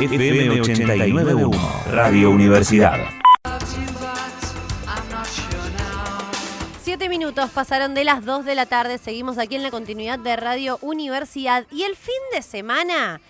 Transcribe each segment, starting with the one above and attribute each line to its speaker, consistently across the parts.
Speaker 1: FM 89.1, Radio Universidad.
Speaker 2: 7 minutos pasaron de las 2 de la tarde, seguimos aquí en la continuidad de Radio Universidad. Y el fin de semana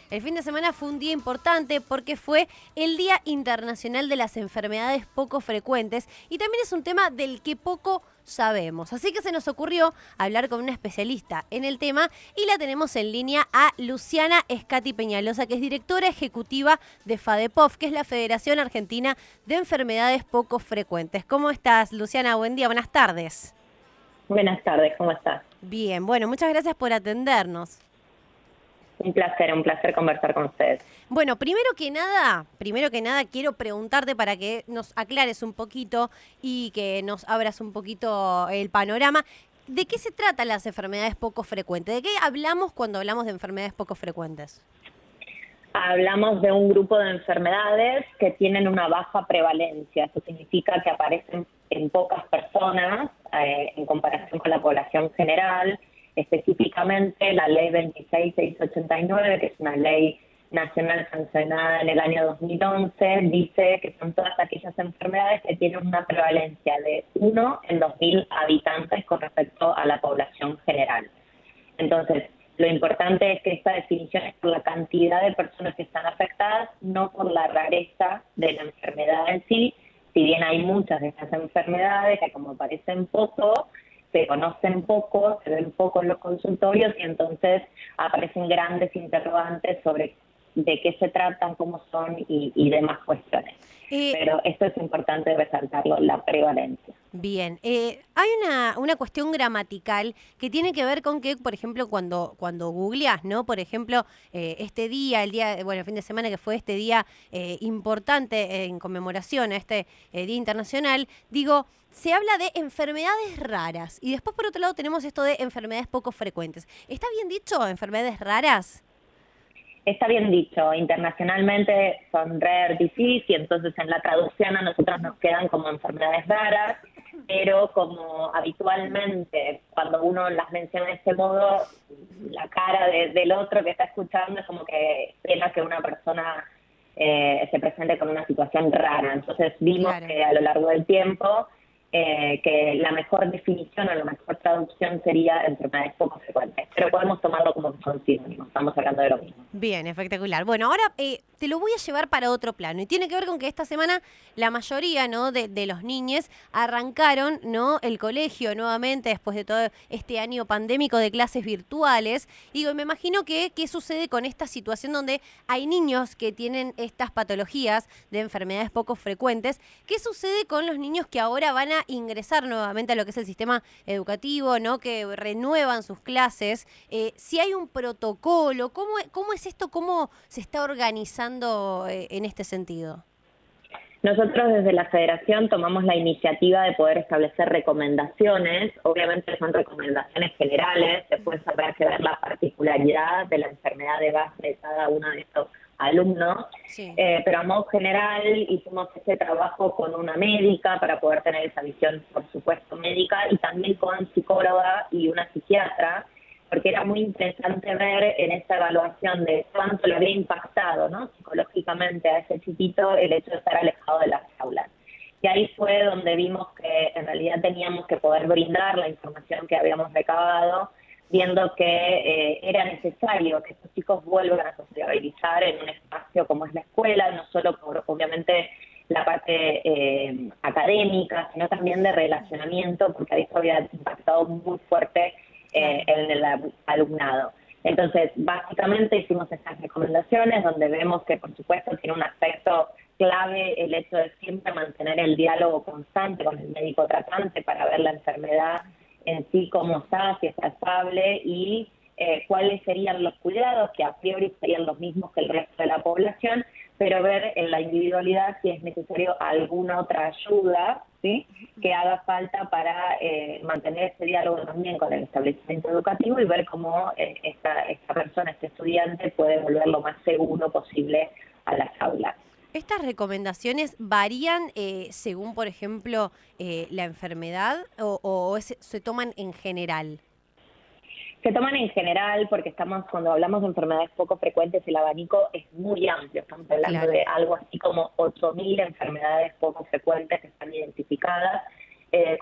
Speaker 2: fue un día importante porque fue el Día Internacional de las Enfermedades Poco Frecuentes y también es un tema del que poco sabemos. Así que se nos ocurrió hablar con una especialista en el tema y la tenemos en línea a Luciana Escati Peñalosa, que es directora ejecutiva de FADEPOF, que es la Federación Argentina de Enfermedades Poco Frecuentes. ¿Cómo estás, Luciana? Buen día, buenas tardes.
Speaker 3: Buenas tardes, ¿cómo estás?
Speaker 2: Bien, bueno, muchas gracias por atendernos.
Speaker 3: Un placer conversar con ustedes.
Speaker 2: Bueno, primero que nada, quiero preguntarte para que nos aclares un poquito y que nos abras un poquito el panorama. ¿De qué se tratan las enfermedades poco frecuentes? ¿De qué hablamos cuando hablamos de enfermedades poco frecuentes?
Speaker 3: Hablamos de un grupo de enfermedades que tienen una baja prevalencia. Eso significa que aparecen en pocas personas en comparación con la población general. Específicamente la ley 26689, que es una ley nacional sancionada en el año 2011, dice que son todas aquellas enfermedades que tienen una prevalencia de 1 en 2.000 habitantes con respecto a la población general. Entonces, lo importante es que esta definición es por la cantidad de personas que están afectadas, no por la rareza de la enfermedad en sí. Si bien hay muchas de estas enfermedades que, como parecen poco, se conocen poco, se ven poco en los consultorios y entonces aparecen grandes interrogantes sobre de qué se tratan, cómo son y demás cuestiones. Pero esto es importante resaltarlo, la prevalencia.
Speaker 2: Bien, hay una cuestión gramatical que tiene que ver con que, por ejemplo, cuando googleás, ¿no? Por ejemplo, el fin de semana que fue este día importante en conmemoración a este Día Internacional, se habla de enfermedades raras y después por otro lado tenemos esto de enfermedades poco frecuentes. ¿Está bien dicho, enfermedades raras?
Speaker 3: Está bien dicho, internacionalmente son rare disease y entonces en la traducción a nosotros nos quedan como enfermedades raras, pero como habitualmente cuando uno las menciona de este modo, la cara del otro que está escuchando es como que espera que una persona se presente con una situación rara. Entonces vimos que a lo largo del tiempo que la mejor definición o la mejor traducción sería enfermedades poco frecuentes, pero podemos tomarlo como que son sinónimos, estamos hablando de lo mismo.
Speaker 2: Bien, espectacular. Bueno, ahora te lo voy a llevar para otro plano y tiene que ver con que esta semana la mayoría, ¿no?, de los niños arrancaron, ¿no?, el colegio nuevamente después de todo este año pandémico de clases virtuales. Y me imagino que qué sucede con esta situación donde hay niños que tienen estas patologías de enfermedades poco frecuentes. ¿Qué sucede con los niños que ahora van a ingresar nuevamente a lo que es el sistema educativo, ¿no?, que renuevan sus clases? Si hay un protocolo, ¿cómo es esto? ¿Cómo se está organizando en este sentido?
Speaker 3: Nosotros desde la Federación tomamos la iniciativa de poder establecer recomendaciones. Obviamente son recomendaciones generales, después habrá que ver la particularidad de la enfermedad de base de cada uno de estos alumnos, sí. Pero a modo general hicimos ese trabajo con una médica para poder tener esa visión, por supuesto, médica, y también con psicóloga y una psiquiatra, porque era muy interesante ver en esta evaluación de cuánto le había impactado, ¿no?, psicológicamente a ese chiquito el hecho de estar alejado de las aulas. Y ahí fue donde vimos que en realidad teníamos que poder brindar la información que habíamos recabado, viendo que era necesario que estos chicos vuelvan a sociabilizar en un espacio como es la escuela, no solo por, obviamente, la parte académica, sino también de relacionamiento, porque esto había impactado muy fuerte en el alumnado. Entonces, básicamente hicimos estas recomendaciones donde vemos que, por supuesto, tiene un aspecto clave el hecho de siempre mantener el diálogo constante con el médico tratante para ver la enfermedad en sí, cómo está, si está estable y cuáles serían los cuidados, que a priori serían los mismos que el resto de la población, pero ver en la individualidad si es necesario alguna otra ayuda, ¿sí?, que haga falta para mantener ese diálogo también con el establecimiento educativo y ver cómo esta persona, este estudiante, puede volver lo más seguro posible a las aulas.
Speaker 2: ¿Estas recomendaciones varían según, por ejemplo, la enfermedad o se toman en general?
Speaker 3: Se toman en general porque cuando hablamos de enfermedades poco frecuentes, el abanico es muy amplio. Estamos hablando de algo así como 8.000 enfermedades poco frecuentes que están identificadas,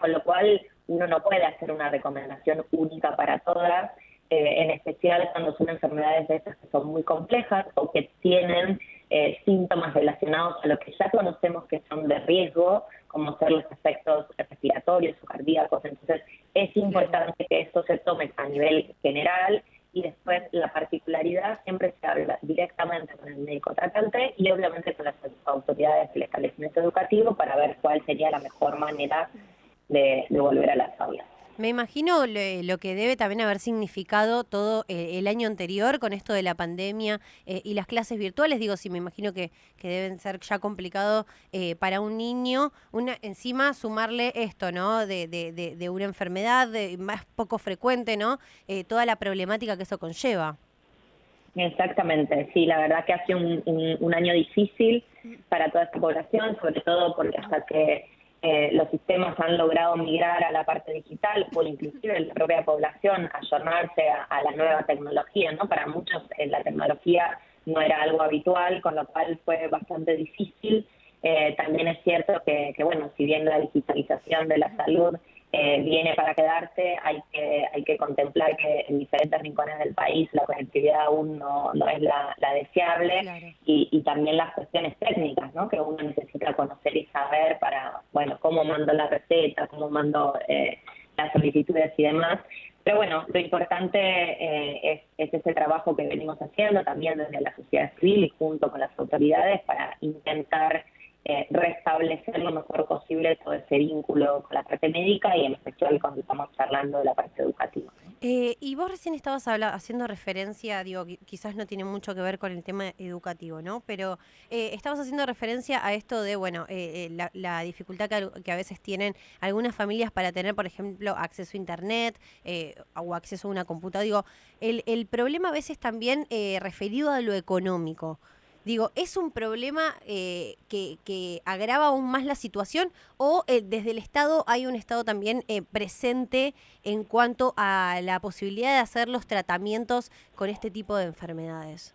Speaker 3: con lo cual uno no puede hacer una recomendación única para todas, en especial cuando son enfermedades de estas que son muy complejas o que tienen síntomas relacionados a lo que ya conocemos que son de riesgo, como ser los efectos respiratorios o cardíacos. Entonces, es importante que esto se tome a nivel general y después la particularidad siempre se habla directamente con el médico tratante y obviamente con las autoridades del establecimiento educativo para ver cuál sería la mejor manera de volver a las aulas.
Speaker 2: Me imagino lo que debe también haber significado todo el año anterior con esto de la pandemia y las clases virtuales. Digo, sí, me imagino que deben ser ya complicado para un niño, encima sumarle esto, ¿no? De una enfermedad más poco frecuente, ¿no? Toda la problemática que eso conlleva.
Speaker 3: Exactamente, sí, la verdad que ha sido un año difícil para toda esta población, sobre todo porque hasta que los sistemas han logrado migrar a la parte digital o inclusive la propia población ayornarse a la nueva tecnología, ¿no? Para muchos la tecnología no era algo habitual, con lo cual fue bastante difícil. También es cierto que, bueno, si bien la digitalización de la salud viene para quedarse, hay que contemplar que en diferentes rincones del país la conectividad aún no es la deseable. Claro. Y también las cuestiones técnicas, ¿no? Que uno necesita conocer y saber para, bueno, cómo mando la receta, cómo mando las solicitudes y demás. Pero bueno, lo importante es ese trabajo que venimos haciendo también desde la sociedad civil y junto con las autoridades para intentar restablecer lo mejor posible todo ese vínculo con la parte médica y en especial cuando estamos charlando de la parte educativa.
Speaker 2: Y vos recién estabas haciendo referencia, digo, quizás no tiene mucho que ver con el tema educativo, ¿no? Pero estabas haciendo referencia a esto de, bueno, la dificultad que a veces tienen algunas familias para tener, por ejemplo, acceso a Internet o acceso a una computadora. Digo, el problema a veces también referido a lo económico. Digo, ¿es un problema que agrava aún más la situación o desde el Estado hay un Estado también presente en cuanto a la posibilidad de hacer los tratamientos con este tipo de enfermedades?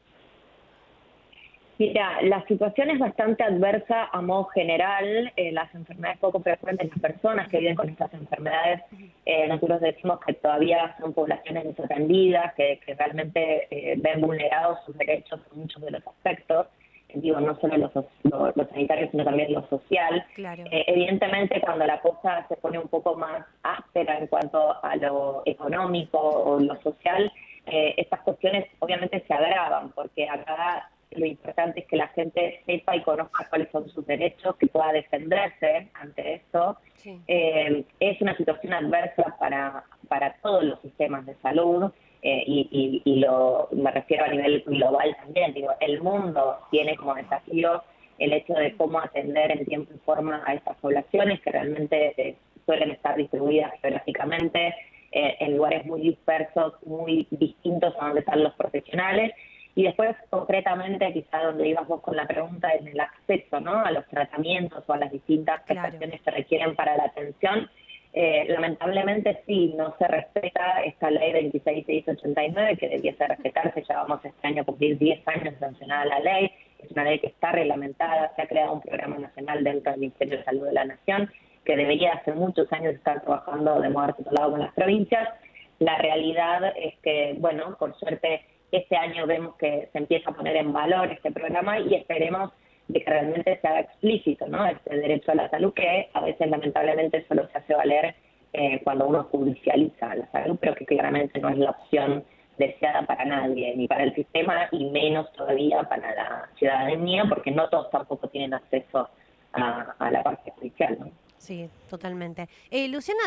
Speaker 3: Mira, la situación es bastante adversa a modo general. Las enfermedades poco frecuentes, las personas que viven con estas enfermedades, nosotros decimos que todavía son poblaciones desatendidas, que realmente ven vulnerados sus derechos en muchos de los aspectos. Digo, no solo los sanitarios, sino también lo social. Claro. Evidentemente, cuando la cosa se pone un poco más áspera en cuanto a lo económico o lo social, estas cuestiones obviamente se agravan, porque acá lo importante es que la gente sepa y conozca cuáles son sus derechos, que pueda defenderse ante esto. Sí. Es una situación adversa para todos los sistemas de salud y me refiero a nivel global también. Digo, el mundo tiene como desafío el hecho de cómo atender en tiempo y forma a estas poblaciones que realmente suelen estar distribuidas geográficamente en lugares muy dispersos, muy distintos a donde están los profesionales. Y después, concretamente, quizá donde ibas vos con la pregunta, en el acceso, ¿no? A los tratamientos o a las distintas prestaciones que requieren para la atención. Lamentablemente sí, no se respeta esta ley 26689 que debiese respetarse. Ya vamos este año a cumplir 10 años sancionada la ley. Es una ley que está reglamentada, se ha creado un programa nacional dentro del Ministerio de Salud de la Nación que debería hace muchos años estar trabajando de modo articulado con las provincias. La realidad es que, bueno, por suerte este año vemos que se empieza a poner en valor este programa y esperemos de que realmente se haga explícito, ¿no? Este derecho a la salud que a veces lamentablemente solo se hace valer cuando uno judicializa la salud, pero que claramente no es la opción deseada para nadie, ni para el sistema y menos todavía para la ciudadanía, porque no todos tampoco tienen acceso a la parte judicial, ¿no?
Speaker 2: Sí, totalmente. Luciana,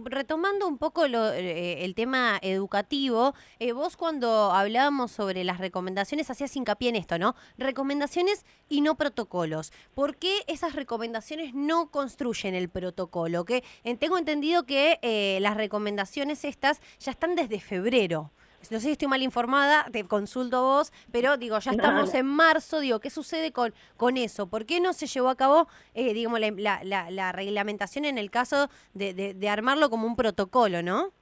Speaker 2: retomando un poco el tema educativo, vos cuando hablábamos sobre las recomendaciones hacías hincapié en esto, ¿no? Recomendaciones y no protocolos. ¿Por qué esas recomendaciones no construyen el protocolo? Que tengo entendido que las recomendaciones estas ya están desde febrero. No sé si estoy mal informada, te consulto a vos, pero digo, ya estamos en marzo, digo, ¿qué sucede con eso? ¿Por qué no se llevó a cabo, digamos, la reglamentación en el caso de armarlo como un protocolo, no?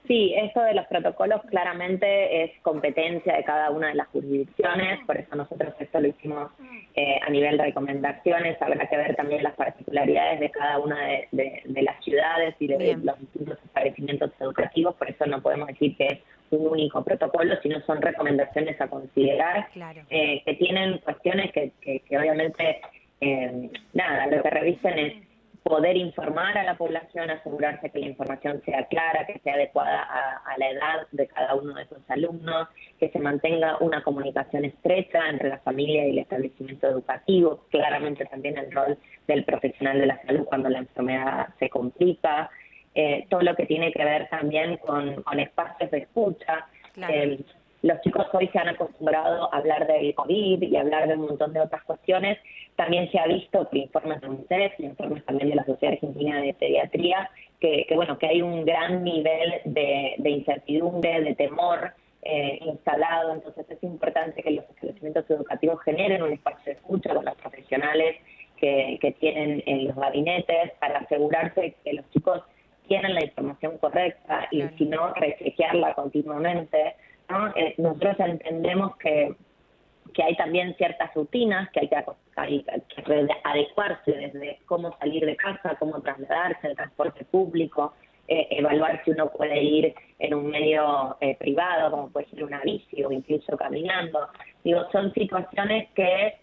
Speaker 3: Sí, esto de los protocolos claramente es competencia de cada una de las jurisdicciones, por eso nosotros esto lo hicimos a nivel de recomendaciones. Habrá que ver también las particularidades de cada una de las ciudades y de los distintos establecimientos educativos, por eso no podemos decir que es un único protocolo, sino son recomendaciones a considerar, que tienen cuestiones que obviamente, lo que revisen es poder informar a la población, asegurarse que la información sea clara, que sea adecuada a la edad de cada uno de esos alumnos, que se mantenga una comunicación estrecha entre la familia y el establecimiento educativo, claramente también el rol del profesional de la salud cuando la enfermedad se complica, todo lo que tiene que ver también con espacios de escucha. Los chicos hoy se han acostumbrado a hablar del COVID y a hablar de un montón de otras cuestiones. También se ha visto por informes de UNICEF, informes también de la Sociedad Argentina de Pediatría, que hay un gran nivel de incertidumbre, de temor instalado. Entonces es importante que los establecimientos educativos generen un espacio de escucha con los profesionales que tienen en los gabinetes para asegurarse que los chicos tienen la información correcta y si no, rechequearla continuamente, ¿no? Nosotros entendemos que hay también ciertas rutinas que hay que adecuarse, desde cómo salir de casa, cómo trasladarse, el transporte público, evaluar si uno puede ir en un medio privado, como puede ser una bici o incluso caminando. Son situaciones que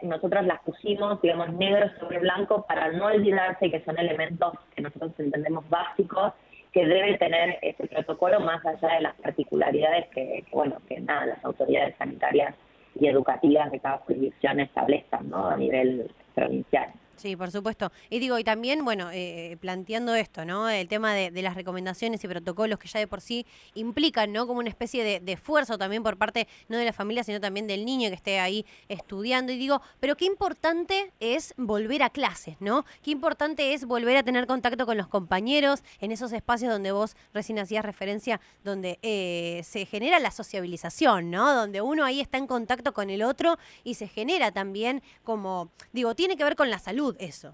Speaker 3: nosotros las pusimos, negro sobre blanco para no olvidarse que son elementos que nosotros entendemos básicos que debe tener ese protocolo más allá de las particularidades que las autoridades sanitarias y educativas de cada jurisdicción establezcan, ¿no? A nivel provincial.
Speaker 2: Sí, por supuesto. Y también, planteando esto, ¿no? El tema de las recomendaciones y protocolos que ya de por sí implican, ¿no? Como una especie de esfuerzo también por parte, no de la familia, sino también del niño que esté ahí estudiando. Y pero qué importante es volver a clases, ¿no? Qué importante es volver a tener contacto con los compañeros en esos espacios donde vos recién hacías referencia, donde se genera la sociabilización, ¿no? Donde uno ahí está en contacto con el otro y se genera también tiene que ver con la salud. Eso.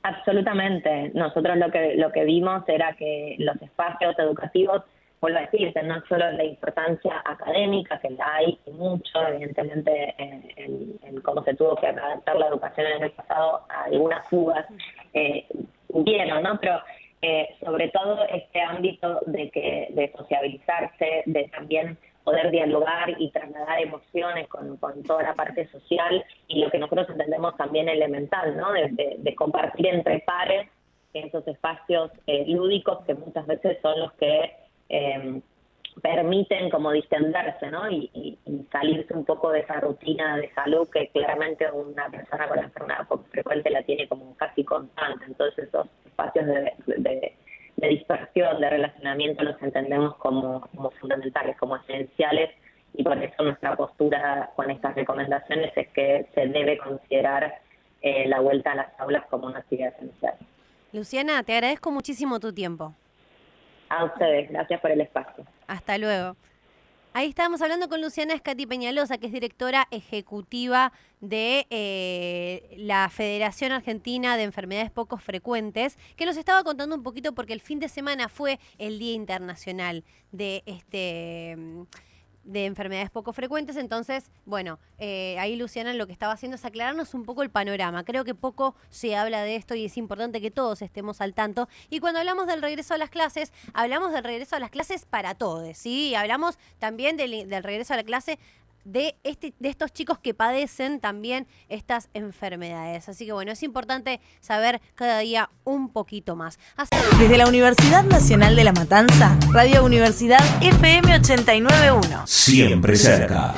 Speaker 3: Absolutamente. Nosotros lo que vimos era que los espacios educativos, vuelvo a decirte, no solo la importancia académica, que la hay mucho, evidentemente, en cómo se tuvo que adaptar la educación en el pasado a algunas fugas, hubieron, ¿no? Pero sobre todo este ámbito de sociabilizarse, de también poder dialogar y trasladar emociones con toda la parte social y lo que nosotros entendemos también elemental, ¿no? De compartir entre pares en esos espacios lúdicos que muchas veces son los que permiten como distenderse, ¿no? Y salirse un poco de esa rutina de salud que claramente una persona con la enfermedad poco frecuente la tiene como casi constante. Entonces esos espacios de dispersión, de relacionamiento, los entendemos como fundamentales, como esenciales, y por eso nuestra postura con estas recomendaciones es que se debe considerar la vuelta a las aulas como una actividad esencial.
Speaker 2: Luciana, te agradezco muchísimo tu tiempo.
Speaker 3: A ustedes, gracias por el espacio.
Speaker 2: Hasta luego. Ahí estábamos hablando con Luciana Scati Peñalosa, que es directora ejecutiva de la Federación Argentina de Enfermedades Poco Frecuentes, que nos estaba contando un poquito porque el fin de semana fue el Día Internacional de enfermedades poco frecuentes. Entonces, ahí Luciana lo que estaba haciendo es aclararnos un poco el panorama. Creo que poco se habla de esto y es importante que todos estemos al tanto. Y cuando hablamos del regreso a las clases, hablamos del regreso a las clases para todos, ¿sí? Hablamos también del regreso a la clase de estos chicos que padecen también estas enfermedades. Así que es importante saber cada día un poquito más.
Speaker 4: Desde la Universidad Nacional de La Matanza, Radio Universidad FM 89.1.
Speaker 1: Siempre cerca.